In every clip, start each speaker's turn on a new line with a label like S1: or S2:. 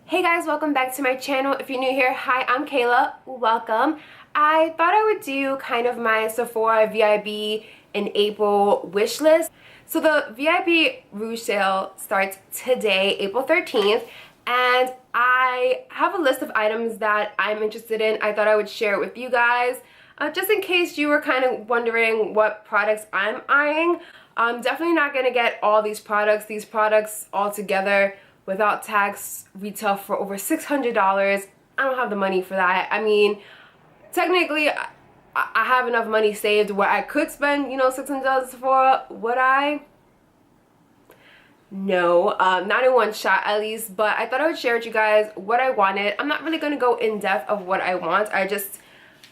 S1: Hey guys, welcome back to my channel. If you're new here, hi, I'm Kayla. Welcome. I thought I would do kind of my Sephora VIB in April wish list. So the VIB Rouge Sale starts today, April 13th, and I have a list of items that I'm interested in. I thought I would share it with you guys, just in case you were kind of wondering what products I'm eyeing. I'm definitely not going to get all these products. These products all together without tax retail for over $600. I don't have the money for that. I mean, technically, I have enough money saved where I could spend, you know, $600 at Sephora. Would I? No, not in one shot at least, but I thought I would share with you guys what I wanted. I'm not really going to go in depth of what I want. I just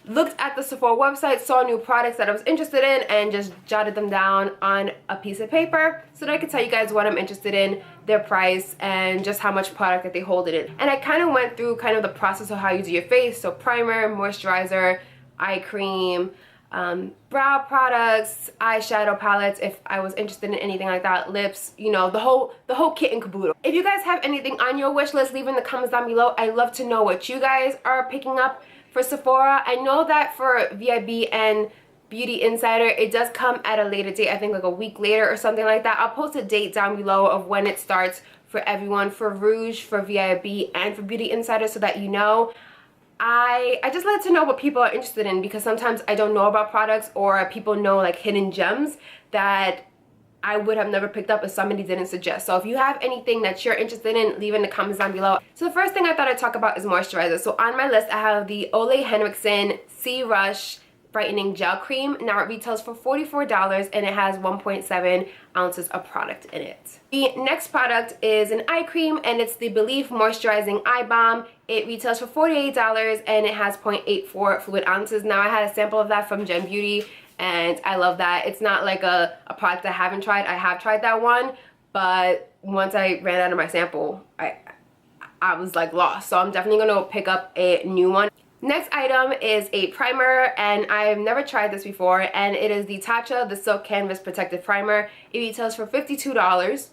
S1: looked at the Sephora website, saw new products that I was interested in, and just jotted them down on a piece of paper so that I could tell you guys what I'm interested in, their price, and just how much product that they hold it in. And I kind of went through kind of the process of how you do your face, so primer, moisturizer, eye cream, brow products, eyeshadow palettes if I was interested in anything like that, lips, you know, the whole kit and caboodle. If you guys have anything on your wish list, leave in the comments down below. I'd love to know what you guys are picking up for Sephora. I know that for VIB and Beauty Insider, it does come at a later date, I think like a week later or something like that. I'll post a date down below of when it starts for everyone, for Rouge, for VIB, and for Beauty Insider, so that you know. I just like to know what people are interested in, because sometimes I don't know about products, or people know like hidden gems that I would have never picked up if somebody didn't suggest. So if you have anything that you're interested in, leave in the comments down below. So the first thing I thought I'd talk about is moisturizer. So on my list I have the Ole Henriksen C Rush Brightening Gel Cream. Now it retails for $44 and it has 1.7 ounces of product in it. The next product is an eye cream, and it's the Belief Moisturizing Eye Balm. It retails for $48 and it has 0.84 fluid ounces. Now I had a sample of that from Gen Beauty, and I love that. It's not like a product I haven't tried. I have tried that one, but once I ran out of my sample, I was like lost. So I'm definitely gonna pick up a new one. Next item is a primer, and I've never tried this before, and it is the Tatcha the Silk Canvas Protective Primer. It retails for $52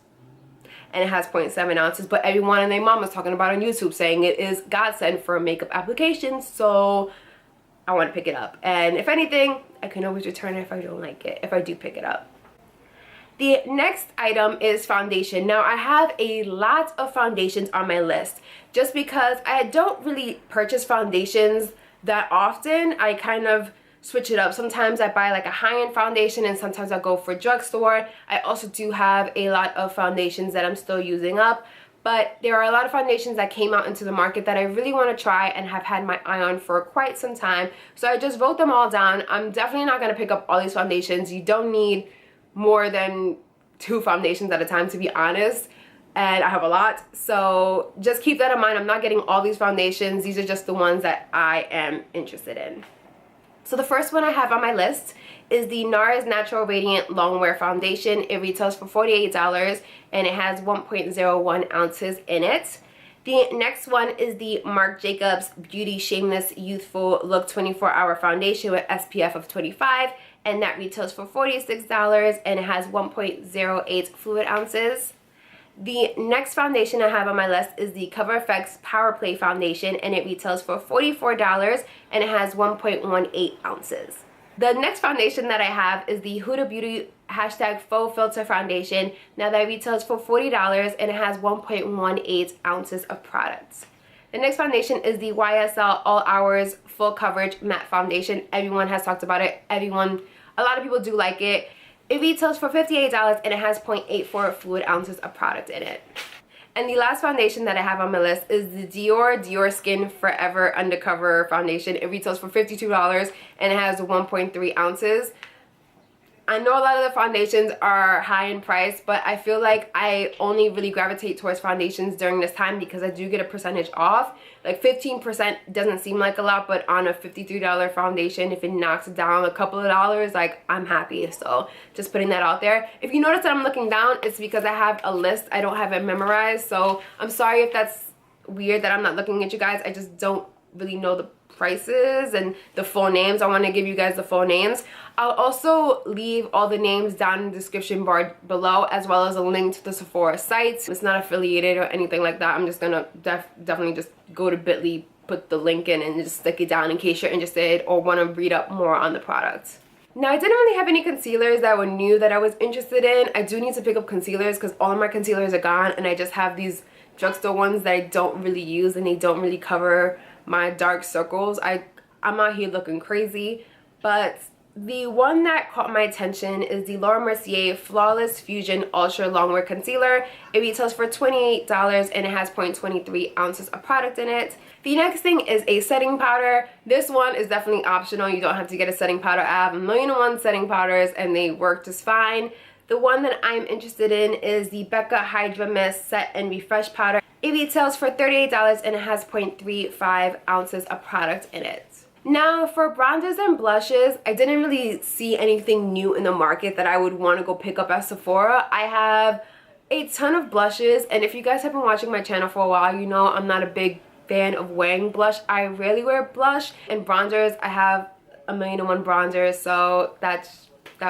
S1: and it has 0.7 ounces, but everyone and their mom was talking about on YouTube saying it is godsend for makeup applications, so I want to pick it up. And if anything, I can always return it if I don't like it, if I do pick it up. The next item is foundation. Now I have a lot of foundations on my list just because I don't really purchase foundations that often. I kind of switch it up. Sometimes I buy like a high-end foundation, and sometimes I go for drugstore. I also do have a lot of foundations that I'm still using up, but there are a lot of foundations that came out into the market that I really want to try and have had my eye on for quite some time. So I just wrote them all down. I'm definitely not going to pick up all these foundations. You don't need more than 2 foundations at a time, to be honest, and I have a lot, so just keep that in mind. I'm not getting all these foundations. These are just the ones that I am interested in. So the first one I have on my list is the NARS Natural Radiant Longwear Foundation. It retails for $48 and it has 1.01 ounces in it. The next one is the Marc Jacobs Beauty Shameless Youthful-Look 24-Hour Foundation with SPF of 25, and that retails for $46 and it has 1.08 fluid ounces. The next foundation I have on my list is the Cover FX Power Play Foundation, and it retails for $44 and it has 1.18 ounces. The next foundation that I have is the Huda Beauty #Faux Filter Foundation. Now that retails for $40 and it has 1.18 ounces of product. The next foundation is the YSL All Hours Full Coverage Matte Foundation. Everyone has talked about it. A lot of people do like it. It retails for $58 and it has 0.84 fluid ounces of product in it. And the last foundation that I have on my list is the Dior Skin Forever Undercover Foundation. It retails for $52 and it has 1.3 ounces. I know a lot of the foundations are high in price, but I feel like I only really gravitate towards foundations during this time because I do get a percentage off. Like 15% doesn't seem like a lot, but on a $53 foundation, if it knocks down a couple of dollars, like, I'm happy. So just putting that out there. If you notice that I'm looking down, it's because I have a list. I don't have it memorized, so I'm sorry if that's weird that I'm not looking at you guys. I just don't really know the prices and the full names. I want to give you guys the full names. I'll also leave all the names down in the description bar below, as well as a link to the Sephora sites. It's not affiliated or anything like that. I'm just gonna definitely just go to bit.ly, put the link in, and just stick it down in case you're interested or want to read up more on the product. Now, I didn't really have any concealers that were new that I was interested in. I do need to pick up concealers because all of my concealers are gone, and I just have these drugstore ones that I don't really use, and they don't really cover my dark circles. I'm out here looking crazy, but the one that caught my attention is the Laura Mercier Flawless Fusion Ultra Longwear Concealer. It retails for $28 and it has 0.23 ounces of product in it. The next thing is a setting powder. This one is definitely optional. You don't have to get a setting powder. I have 1,000,001 setting powders and they work just fine. The one that I'm interested in is the Becca Hydra Mist Set and Refresh Powder. It retails for $38 and it has 0.35 ounces of product in it. Now, for bronzers and blushes, I didn't really see anything new in the market that I would want to go pick up at Sephora. I have a ton of blushes, and if you guys have been watching my channel for a while, you know I'm not a big fan of wearing blush. I rarely wear blush. And bronzers, I have 1,000,001 bronzers, so that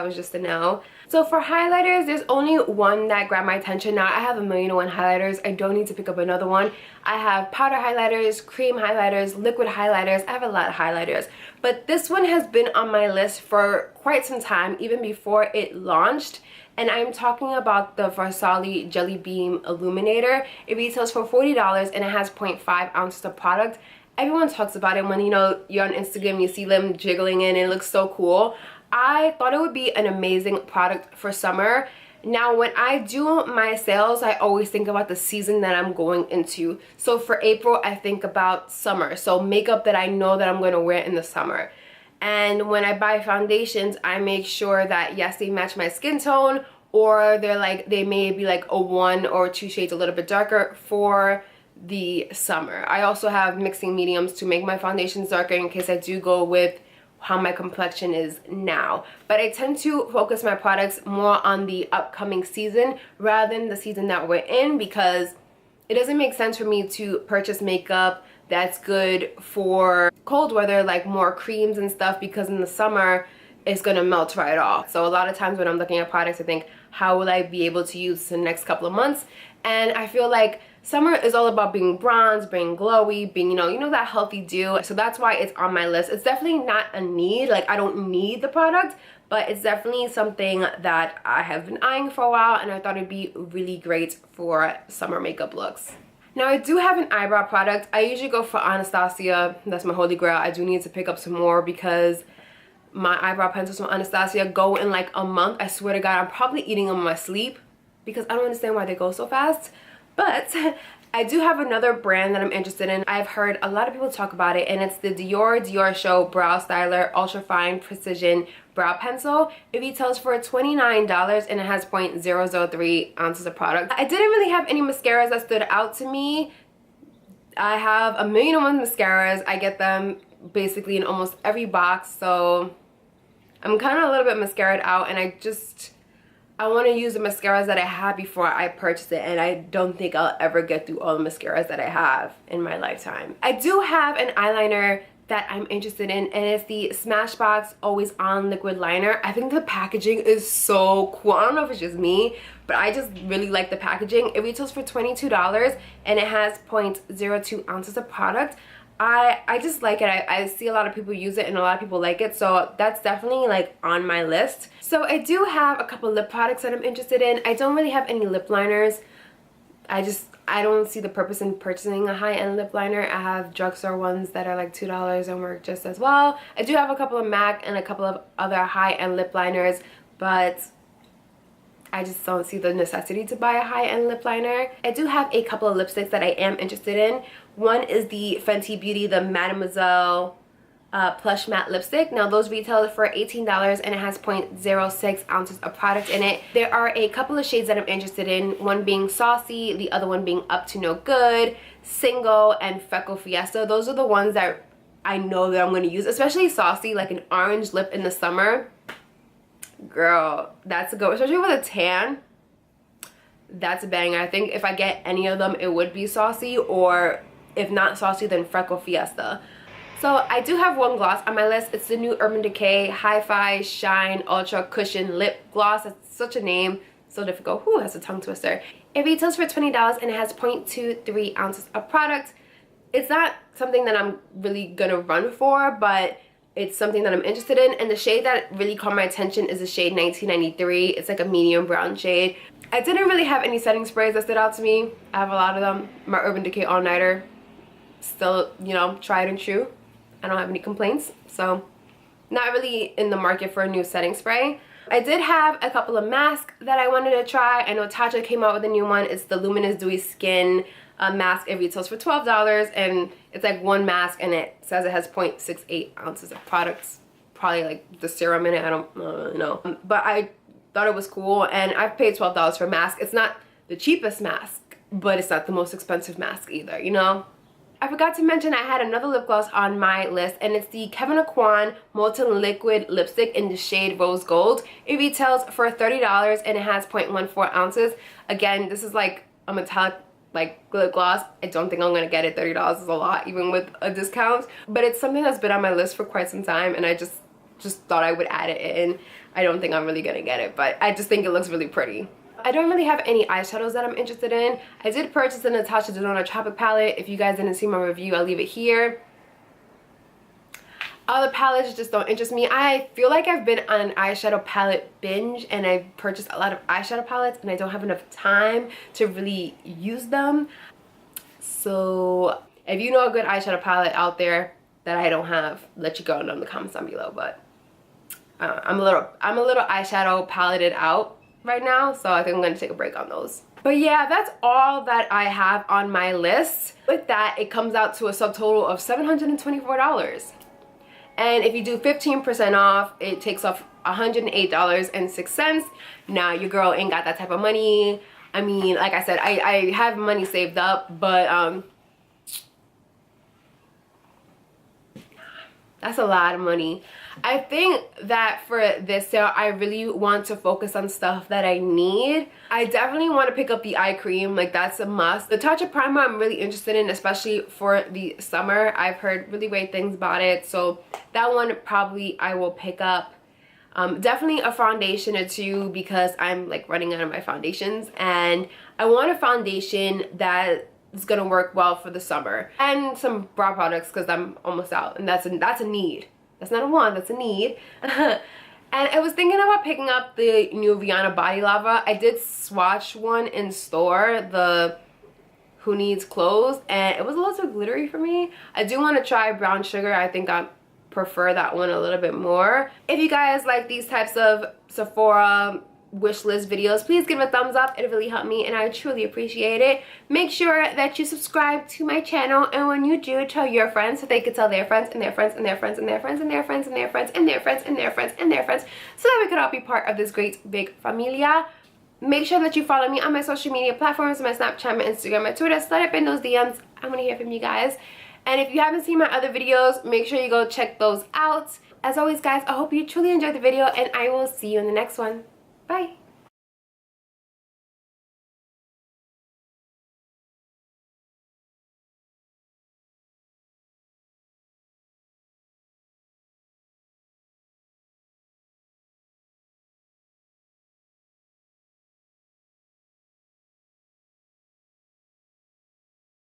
S1: was just a no. So for highlighters, there's only one that grabbed my attention. Now, I have 1,000,001 highlighters. I don't need to pick up another one. I have powder highlighters, cream highlighters, liquid highlighters. I have a lot of highlighters. But this one has been on my list for quite some time, even before it launched. And I'm talking about the Versace Jelly Beam Illuminator. It retails for $40 and it has 0.5 ounces of product. Everyone talks about it when, you know, you're on Instagram, you see them jiggling in, and it looks so cool. I thought it would be an amazing product for summer. Now, when I do my sales, I always think about the season that I'm going into. So for April, I think about summer. So makeup that I know that I'm going to wear in the summer. And when I buy foundations, I make sure that, yes, they match my skin tone, or they may be like a 1 or 2 shades a little bit darker for the summer. I also have mixing mediums to make my foundations darker in case I do go with how my complexion is now. But I tend to focus my products more on the upcoming season rather than the season that we're in, because it doesn't make sense for me to purchase makeup that's good for cold weather, like more creams and stuff, because in the summer it's gonna melt right off. So a lot of times when I'm looking at products, I think, how will I be able to use this in the next couple of months? And I feel like summer is all about being bronzed, being glowy, being, you know that healthy dew. So that's why it's on my list. It's definitely not a need. Like, I don't need the product, but it's definitely something that I have been eyeing for a while, and I thought it'd be really great for summer makeup looks. Now, I do have an eyebrow product. I usually go for Anastasia. That's my holy grail. I do need to pick up some more because my eyebrow pencils from Anastasia go in like a month. I swear to God, I'm probably eating them in my sleep because I don't understand why they go so fast. But I do have another brand that I'm interested in. I've heard a lot of people talk about it, and it's the Dior Show Brow Styler Ultra Fine Precision Brow Pencil. It retails for $29 and it has 0.003 ounces of product. I didn't really have any mascaras that stood out to me. I have 1,000,001 mascaras. I get them basically in almost every box, so I'm kind of a little bit mascaraed out, and I want to use the mascaras that I had before I purchased it, and I don't think I'll ever get through all the mascaras that I have in my lifetime. I do have an eyeliner that I'm interested in, and it's the Smashbox Always On Liquid Liner. I think the packaging is so cool. I don't know if it's just me, but I just really like the packaging. It retails for $22 and it has 0.02 ounces of product. I just like it. I see a lot of people use it and a lot of people like it, so that's definitely like on my list. So I do have a couple lip products that I'm interested in. I don't really have any lip liners. I don't see the purpose in purchasing a high-end lip liner. I have drugstore ones that are like $2 and work just as well. I do have a couple of MAC and a couple of other high-end lip liners, but I just don't see the necessity to buy a high-end lip liner. I do have a couple of lipsticks that I am interested in. One is the Fenty Beauty, the Mademoiselle Plush Matte Lipstick. Now, those retail for $18 and it has 0.06 ounces of product in it. There are a couple of shades that I'm interested in, one being Saucy, the other one being Up to No Good, Single, and Freckle Fiesta. Those are the ones that I know that I'm going to use, especially Saucy, like an orange lip in the summer. Girl, that's a go, especially with a tan. That's a banger. I think if I get any of them, it would be Saucy, or if not Saucy, then Freckle Fiesta. So I do have one gloss on my list. It's the new Urban Decay Hi-Fi Shine Ultra Cushion Lip Gloss. That's such a name. So difficult. Whew, that's a tongue twister. It retails for $20 and it has 0.23 ounces of product. It's not something that I'm really gonna run for, but it's something that I'm interested in. And the shade that really caught my attention is the shade 1993. It's like a medium brown shade. I didn't really have any setting sprays that stood out to me. I have a lot of them. My Urban Decay All Nighter, still, you know, tried and true. I don't have any complaints. So not really in the market for a new setting spray. I did have a couple of masks that I wanted to try. I know Tatcha came out with a new one. It's the Luminous Dewy Skin mask. It retails for $12 and it's like one mask and it says it has 0.68 ounces of products. Probably like the serum in it. I don't know. But I thought it was cool and I've paid $12 for a mask. It's not the cheapest mask, but it's not the most expensive mask either, you know? I forgot to mention I had another lip gloss on my list and it's the Kevyn Aucoin Molten Liquid Lipstick in the shade Rose Gold. It retails for $30 and it has 0.14 ounces. Again, this is like a metallic like lip gloss. I don't think I'm gonna get it. $30 is a lot even with a discount, but it's something that's been on my list for quite some time and I just thought I would add it in. I don't think I'm really gonna get it, but I just think it looks really pretty. I don't really have any eyeshadows that I'm interested in. I did purchase the Natasha Denona Tropic palette. If you guys didn't see my review, I'll leave it here. Other palettes just don't interest me. I feel like I've been on an eyeshadow palette binge and I've purchased a lot of eyeshadow palettes and I don't have enough time to really use them. So if you know a good eyeshadow palette out there that I don't have, let you go in the comments down below. But I'm a little eyeshadow paletted out right now, so I think I'm gonna take a break on those. But yeah, that's all that I have on my list. With that, it comes out to a subtotal of $724. And if you do 15% off, it takes off $108.06. Now, your girl ain't got that type of money. I mean, like I said, I have money saved up, but that's a lot of money. I think that for this sale, I really want to focus on stuff that I need. I definitely want to pick up the eye cream. Like, that's a must. The Tatcha primer I'm really interested in, especially for the summer. I've heard really great things about it. So that one probably I will pick up. Definitely a foundation or two because I'm like running out of my foundations. And I want a foundation that is going to work well for the summer. And some brow products because I'm almost out. And that's a need. That's not a want, that's a need. And I was thinking about picking up the new Rihanna Body Lava. I did swatch one in store, the Who Needs Clothes, and it was a little too glittery for me. I do want to try Brown Sugar. I think I prefer that one a little bit more. If you guys like these types of Sephora wish list videos, please give it a thumbs up. It really helped me and I truly appreciate it. Make sure that you subscribe to my channel, and when you do, tell your friends so they can tell their friends and their friends and their friends and their friends and their friends and their friends and their friends and their friends and their friends, so that we could all be part of this great big familia. Make sure that you follow me on my social media platforms, my Snapchat, my Instagram, my Twitter. Slide up in those DMs. I want to hear from you guys. And if you haven't seen my other videos, make sure you go check those out. As always, guys, I hope you truly enjoyed the video and I will see you in the next one. Bye.